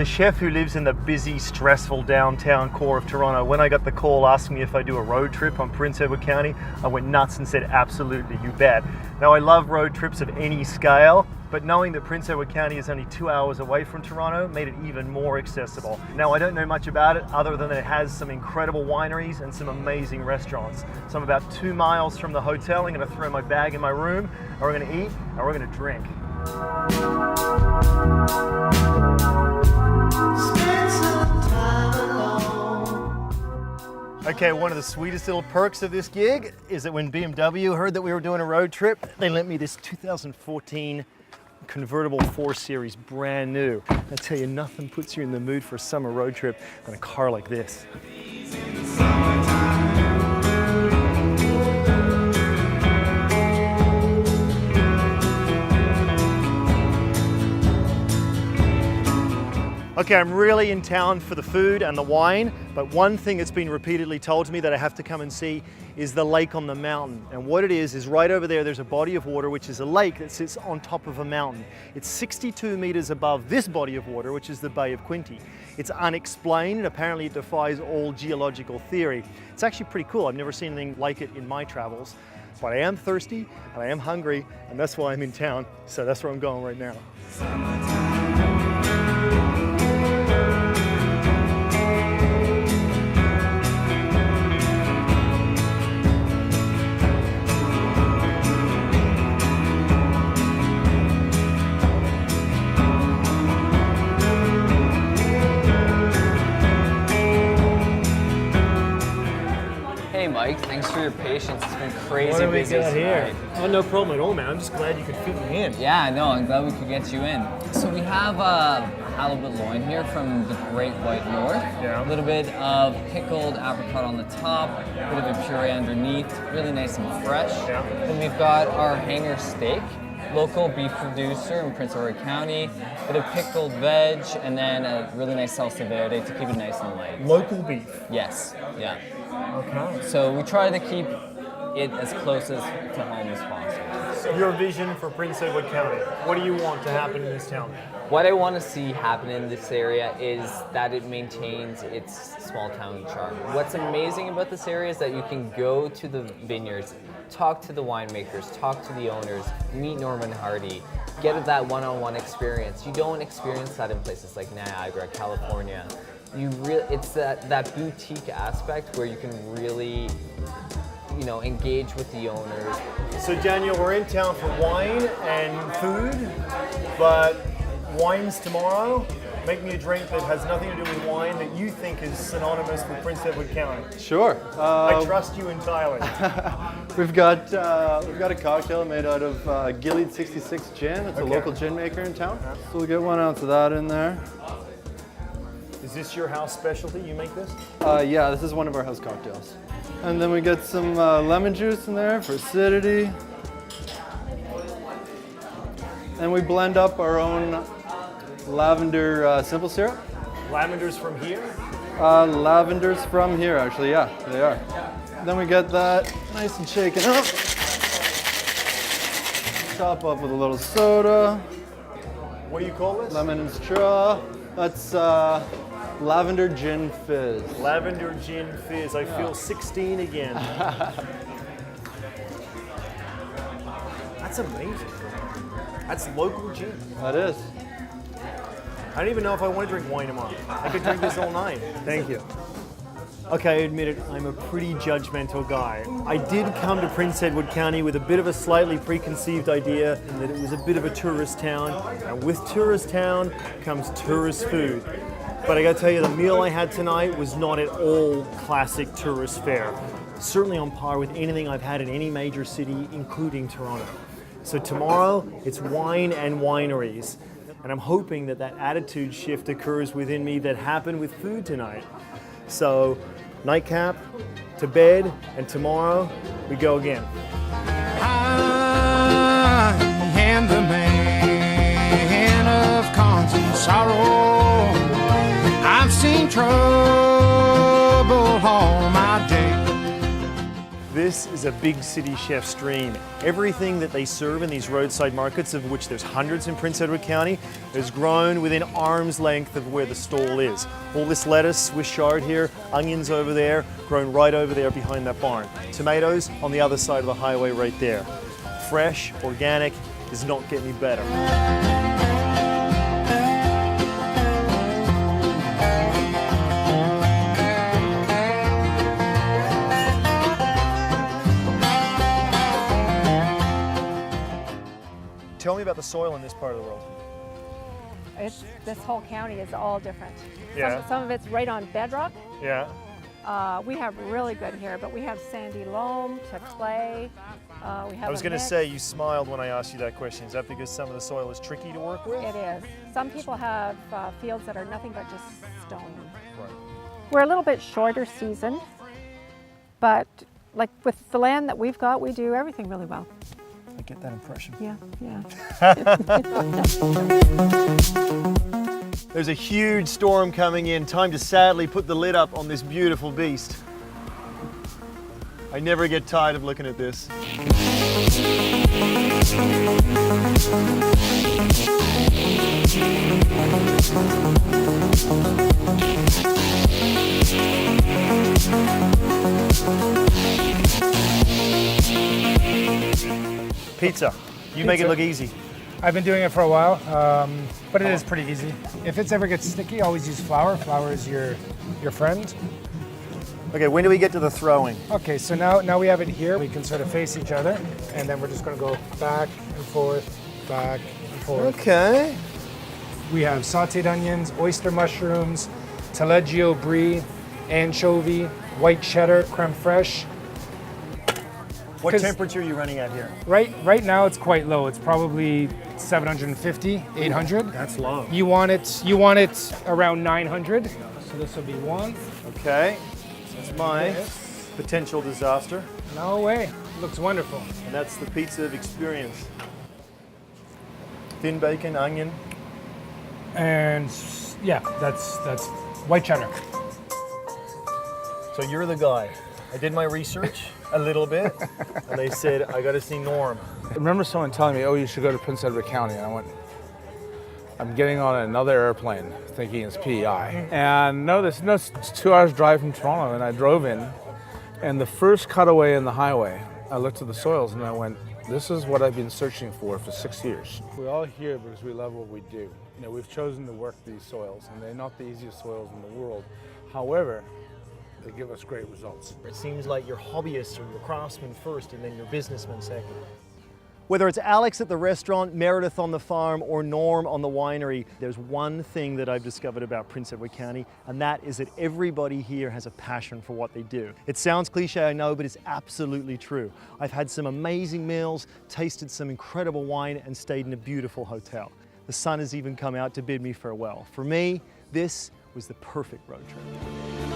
a chef who lives in the busy, stressful downtown core of Toronto, when I got the call asking me if I do a road trip on Prince Edward County, I went nuts and said, absolutely, you bet. Now, I love road trips of any scale, but knowing that Prince Edward County is only 2 hours away from Toronto made it even more accessible. Now, I don't know much about it other than that it has some incredible wineries and some amazing restaurants. So I'm about 2 miles from the hotel. I'm gonna throw my bag in my room, and we're gonna eat, and we're gonna drink. Okay, one of the sweetest little perks of this gig is that when BMW heard that we were doing a road trip, they lent me this 2014 convertible 4 Series, brand new. I tell you, nothing puts you in the mood for a summer road trip than a car like this. Okay, I'm really in town for the food and the wine, but one thing that's been repeatedly told to me that I have to come and see is the lake on the mountain. And what it is right over there's a body of water, which is a lake that sits on top of a mountain. It's 62 meters above this body of water, which is the Bay of Quinte. It's unexplained, and apparently it defies all geological theory. It's actually pretty cool. I've never seen anything like it in my travels, but I am thirsty and I am hungry, and that's why I'm in town. So that's where I'm going right now. Thanks for your patience. It's been crazy What do we busy got here? tonight. Oh, no problem at all, man. I'm just glad you could fit me in. Yeah, no, I'm glad we could get you in. So we have halibut loin here from the Great White North. Yeah. A little bit of pickled apricot on the top, a bit of a puree underneath, really nice and fresh. Yeah. Then we've got our hanger steak, local beef producer in Prince Edward County, a bit of pickled veg, and then a really nice salsa verde to keep it nice and light. Local beef. Yes, yeah. Okay. So we try to keep it as close as to home as possible. Your vision for Prince Edward County. What do you want to happen in this town? What I want to see happen in this area is that it maintains its small town charm. What's amazing about this area is that you can go to the vineyards, talk to the winemakers, talk to the owners, meet Norman Hardy, get that one-on-one experience. You don't experience that in places like Niagara, California. It's that boutique aspect where you can really, engage with the owners. So Daniel, we're in town for wine and food, but wine's tomorrow. Make me a drink that has nothing to do with wine that you think is synonymous with Prince Edward County. Sure. I trust you entirely. We've got a cocktail made out of Gilead 66 gin. It's a Okay. local gin maker in town. So we'll get 1 ounce of that in there. Is this your house specialty? You make this? Yeah, this is one of our house cocktails. And then we get some lemon juice in there for acidity. And we blend up our own lavender simple syrup. Lavender's from here? Lavender's from here, actually, yeah, they are. Then we get that nice and shaken up. Top up with a little soda. What do you call this? Lemon and straw. That's lavender gin fizz. Lavender gin fizz. I feel 16 again. That's amazing. That's local gin. That is. I don't even know if I want to drink wine tomorrow. I could drink this all night. Thank you. Okay, I admit it, I'm a pretty judgmental guy. I did come to Prince Edward County with a bit of a slightly preconceived idea in that it was a bit of a tourist town, and with tourist town comes tourist food. But I gotta tell you, the meal I had tonight was not at all classic tourist fare. Certainly on par with anything I've had in any major city, including Toronto. So tomorrow, it's wine and wineries. And I'm hoping that that attitude shift occurs within me that happened with food tonight. So, nightcap, to bed, and tomorrow, we go again. I am the man of constant sorrow. I've seen trouble all my day. This This is a big city chef's dream. Everything that they serve in these roadside markets, of which there's hundreds in Prince Edward County, is grown within arm's length of where the stall is. All this lettuce, Swiss chard here, onions over there, grown right over there behind that barn. Tomatoes on the other side of the highway right there. Fresh, organic, does not get any better. Tell me about the soil in this part of the world. This whole county is all different. Yeah. Some of it's right on bedrock. Yeah. We have really good here, but we have sandy loam to clay. We have I was going to say, you smiled when I asked you that question. Is that because some of the soil is tricky to work with? It is. Some people have fields that are nothing but just stone. Right. We're a little bit shorter season, but like with the land that we've got, we do everything really well. I get that impression. Yeah, yeah. There's a huge storm coming in. Time to sadly put the lid up on this beautiful beast. I never get tired of looking at this. Pizza. You make it look easy. I've been doing it for a while, but it is pretty easy. If it ever gets sticky, always use flour. Flour is your friend. Okay, when do we get to the throwing? Okay, so now we have it here. We can sort of face each other, and then we're just going to go back and forth, back and forth. Okay. We have sautéed onions, oyster mushrooms, taleggio brie, anchovy, white cheddar, creme fraiche. What 'Cause- temperature are you running at here? Right now it's quite low. It's probably 750, 800. That's low. You want it around 900. So this will be one. Okay, that's my potential disaster. No way. Looks wonderful. And that's the pizza of experience. Thin bacon, onion. And yeah, that's white cheddar. So you're the guy. I did my research a little bit, and they said, I gotta see Norm. I remember someone telling me, oh, you should go to Prince Edward County. And I went, I'm getting on another airplane thinking it's PEI. And no, it's 2 hours drive from Toronto, and I drove in. And the first cutaway in the highway, I looked at the soils and I went, this is what I've been searching for 6 years. We're all here because we love what we do. You know, we've chosen to work these soils, and they're not the easiest soils in the world. However, they give us great results. It seems like you're hobbyists or you're craftsmen first and then you're businessmen second. Whether it's Alex at the restaurant, Meredith on the farm, or Norm on the winery, there's one thing that I've discovered about Prince Edward County, and that is that everybody here has a passion for what they do. It sounds cliche, I know, but it's absolutely true. I've had some amazing meals, tasted some incredible wine, and stayed in a beautiful hotel. The sun has even come out to bid me farewell. For me, this was the perfect road trip.